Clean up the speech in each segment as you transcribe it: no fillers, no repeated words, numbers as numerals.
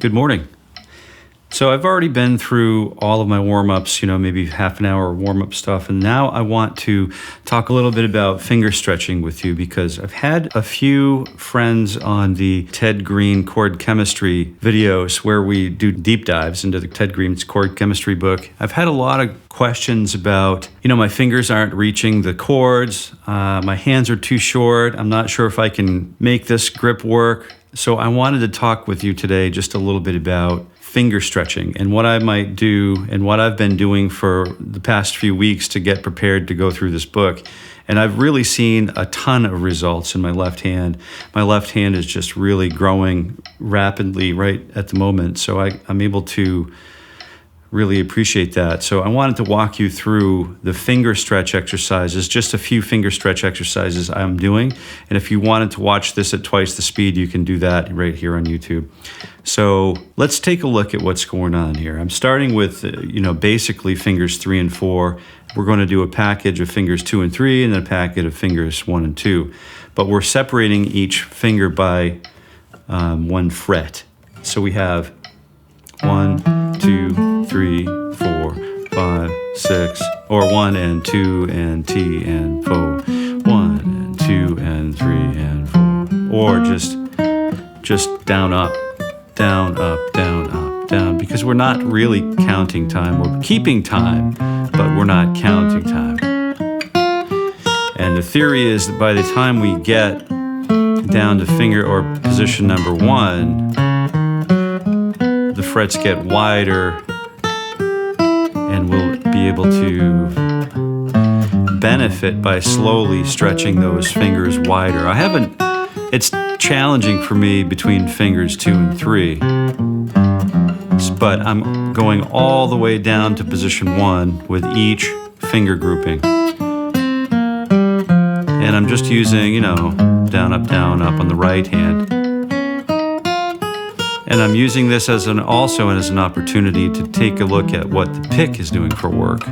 Good morning. So I've already been through all of my warm-ups, maybe half an hour warm-up stuff, and now I want to talk a little bit about finger stretching with you because I've had a few friends on the Ted Green chord chemistry videos where we do deep dives into the Ted Green's chord chemistry book. I've had a lot of questions about, my fingers aren't reaching the chords, my hands are too short, I'm not sure if I can make this grip work. So I wanted to talk with you today just a little bit about finger stretching and what I might do and what I've been doing for the past few weeks to get prepared to go through this book. And I've really seen a ton of results in my left hand. My left hand is just really growing rapidly right at the moment. So I'm able to really appreciate that. So I wanted to walk you through the finger stretch exercises, just a few finger stretch exercises I'm doing. And if you wanted to watch this at twice the speed, you can do that right here on YouTube. So let's take a look at what's going on here. I'm starting with, basically fingers 3 and 4. We're going to do a package of fingers 2 and 3 and then a package of fingers 1 and 2. But we're separating each finger by 1 fret. So we have 1, 2, 3, 4, 5, 6, or 1 and 2 and T and fo, 1 and 2 and 3 and 4, or just down, up, down, up, down, up, down, because we're not really counting time. We're keeping time, but we're not counting time. And the theory is that by the time we get down to finger or position number 1, the frets get wider and we'll be able to benefit by slowly stretching those fingers wider. It's challenging for me between fingers 2 and 3, but I'm going all the way down to position 1 with each finger grouping. And I'm just using, down, up on the right hand. And I'm using this also as an opportunity to take a look at what the pick is doing for work.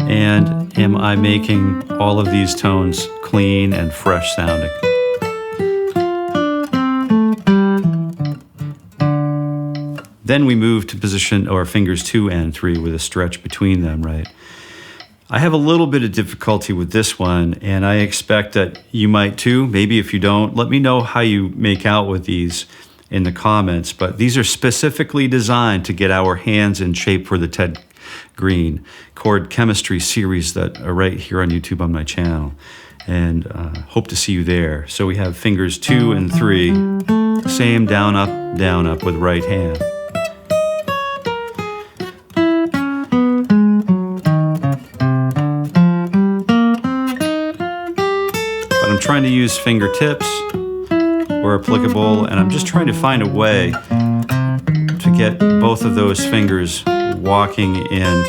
And am I making all of these tones clean and fresh sounding? Then we move to position or fingers 2 and 3 with a stretch between them, right? I have a little bit of difficulty with this one, and I expect that you might too. Maybe if you don't, let me know how you make out with these in the comments. But these are specifically designed to get our hands in shape for the Ted Green chord chemistry series that are right here on YouTube on my channel. And hope to see you there. So we have fingers 2 and 3, same down, up with right hand. I'm trying to use fingertips where applicable, and I'm just trying to find a way to get both of those fingers walking in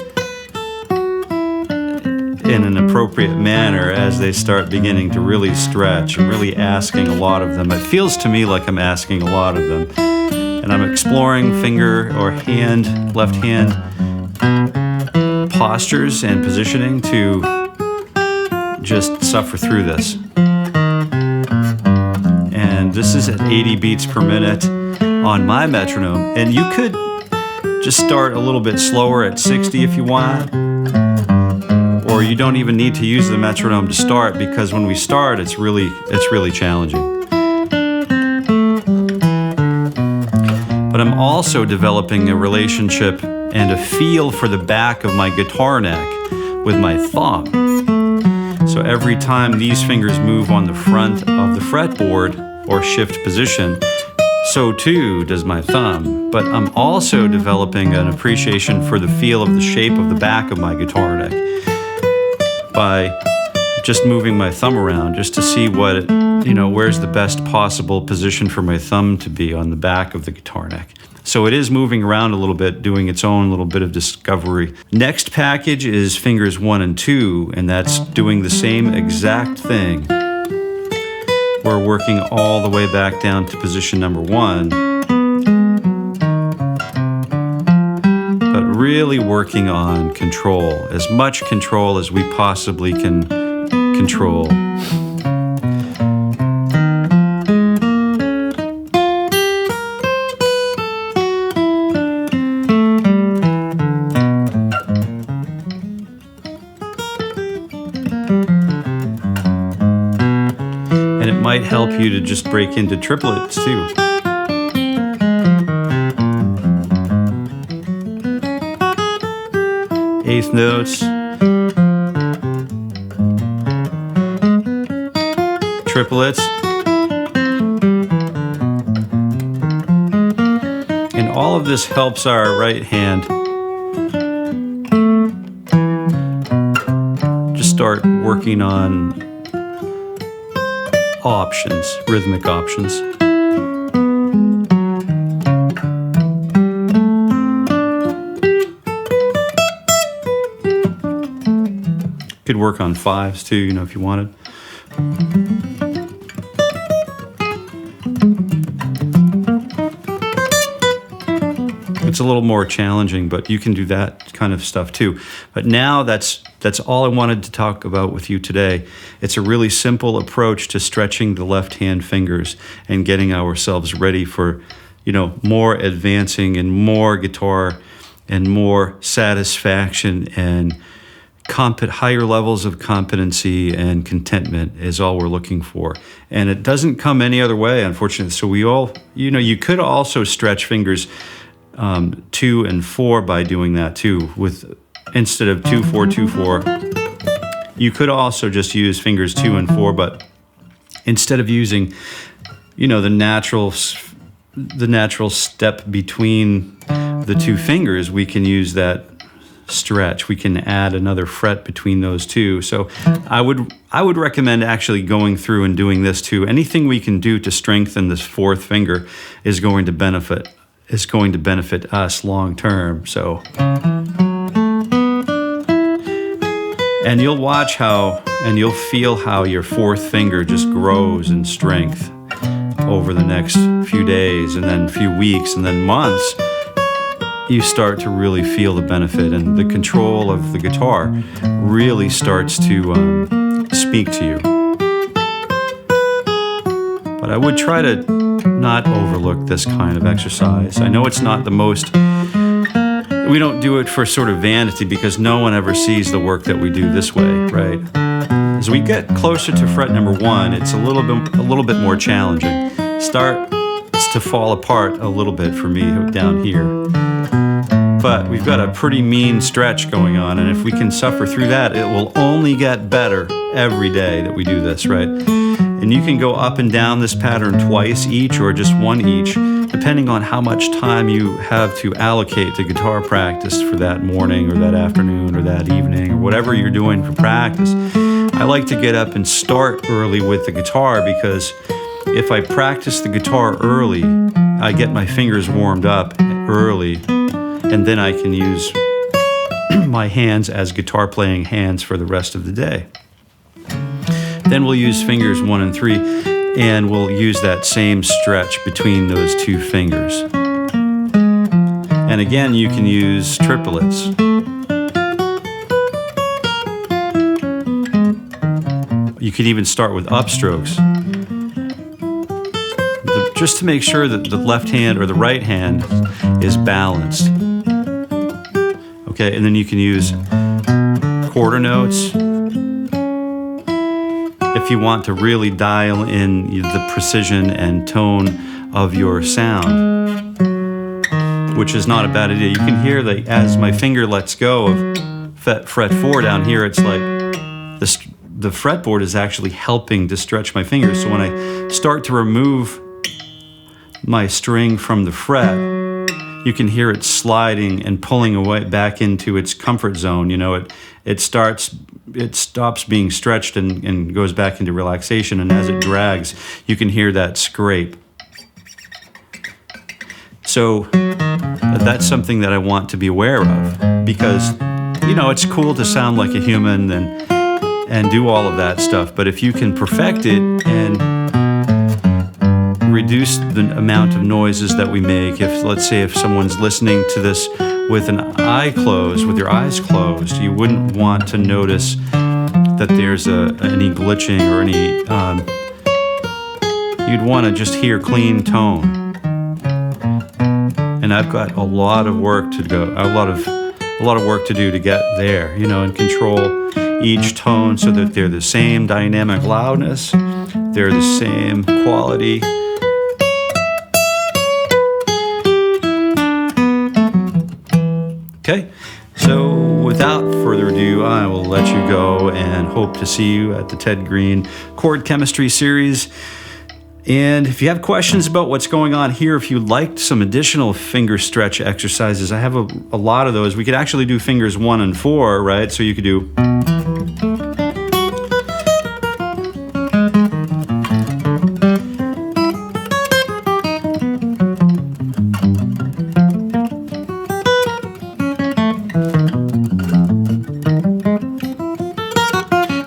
an appropriate manner as they start beginning to really stretch. I'm really asking a lot of them. It feels to me like I'm asking a lot of them. And I'm exploring finger or hand, left hand postures and positioning to just suffer through this. And this is at 80 beats per minute on my metronome. And you could just start a little bit slower at 60 if you want. Or you don't even need to use the metronome to start, because when we start, it's really challenging. But I'm also developing a relationship and a feel for the back of my guitar neck with my thumb. So every time these fingers move on the front of the fretboard or shift position, so too does my thumb. But I'm also developing an appreciation for the feel of the shape of the back of my guitar neck by just moving my thumb around just to see where's the best possible position for my thumb to be on the back of the guitar neck. So it is moving around a little bit, doing its own little bit of discovery. Next package is fingers 1 and 2, and that's doing the same exact thing we're working all the way back down to position number 1. But really working on control, as much control as we possibly can control. And it might help you to just break into triplets too. Eighth notes, triplets, and all of this helps our right hand just start working on options, rhythmic options. Could work on 5s too, you know, if you wanted. It's a little more challenging, but you can do that kind of stuff too. But now that's all I wanted to talk about with you today. It's a really simple approach to stretching the left hand fingers and getting ourselves ready for, you know, more advancing and more guitar and more satisfaction and higher levels of competency and contentment is all we're looking for. And it doesn't come any other way, unfortunately. So we all, you know, you could also stretch fingers 2 and 4 by doing that too. Instead of 2, 4, 2, 4, you could also just use fingers 2 and 4, but instead of using, you know, the natural step between the 2 fingers, we can use that stretch. We can add another fret between those 2. So I would recommend actually going through and doing this too. Anything we can do to strengthen this 4th finger is going to benefit us long term. So, and you'll watch how and you'll feel how your 4th finger just grows in strength over the next few days and then few weeks and then months. You start to really feel the benefit, and the control of the guitar really starts to speak to you. But I would try to not overlook this kind of exercise. I know it's not the most, we don't do it for sort of vanity because no one ever sees the work that we do this way, right? As we get closer to fret number 1, it's a little bit more challenging. Starts to fall apart a little bit for me down here. But we've got a pretty mean stretch going on, and if we can suffer through that, it will only get better every day that we do this, right? And you can go up and down this pattern twice each or just 1 each, depending on how much time you have to allocate to guitar practice for that morning or that afternoon or that evening or whatever you're doing for practice. I like to get up and start early with the guitar because if I practice the guitar early, I get my fingers warmed up early, and then I can use my hands as guitar playing hands for the rest of the day. Then we'll use fingers 1 and 3, and we'll use that same stretch between those 2 fingers. And again, you can use triplets. You could even start with upstrokes, just to make sure that the left hand or the right hand is balanced. Okay, and then you can use quarter notes if you want to really dial in the precision and tone of your sound, which is not a bad idea. You can hear that as my finger lets go of fret 4 down here, it's like the fretboard is actually helping to stretch my fingers. So when I start to remove my string from the fret, you can hear it sliding and pulling away back into its comfort zone. You know, it stops being stretched and goes back into relaxation, and as it drags, you can hear that scrape. So that's something that I want to be aware of, because, you know, it's cool to sound like a human and do all of that stuff, but if you can perfect it and reduce the amount of noises that we make. If, let's say, if someone's listening to this with an eye closed, with your eyes closed, you wouldn't want to notice that there's any glitching or any, you'd want to just hear clean tone. And I've got a lot of work to go, a lot of work to do to get there, you know, and control each tone so that they're the same dynamic loudness, they're the same quality. Okay, so without further ado, I will let you go and hope to see you at the Ted Green Chord Chemistry Series. And if you have questions about what's going on here, if you'd like some additional finger stretch exercises, I have a lot of those. We could actually do fingers 1 and 4, right? So you could do...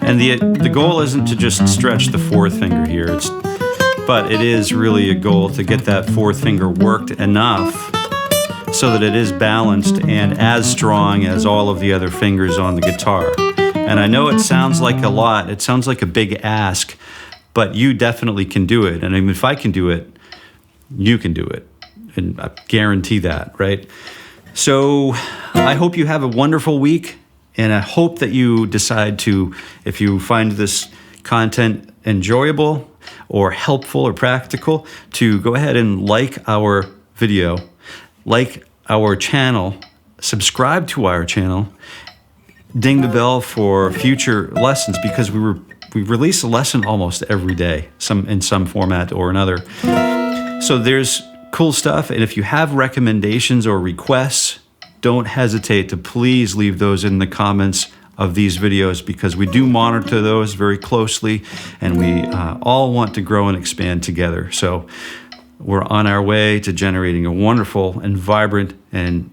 And the goal isn't to just stretch the 4th finger here. But it is really a goal to get that 4th finger worked enough so that it is balanced and as strong as all of the other fingers on the guitar. And I know it sounds like a lot, it sounds like a big ask, but you definitely can do it. And I mean, if I can do it, you can do it. And I guarantee that, right? So I hope you have a wonderful week, and I hope that you decide to, if you find this content enjoyable or helpful or practical, to go ahead and like our video, like our channel, subscribe to our channel, ding the bell for future lessons, because we release a lesson almost every day, in some format or another. So there's cool stuff, and if you have recommendations or requests, don't hesitate to please leave those in the comments of these videos, because we do monitor those very closely, and we all want to grow and expand together. So we're on our way to generating a wonderful and vibrant and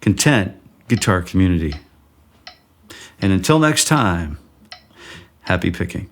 content guitar community. And until next time, happy picking.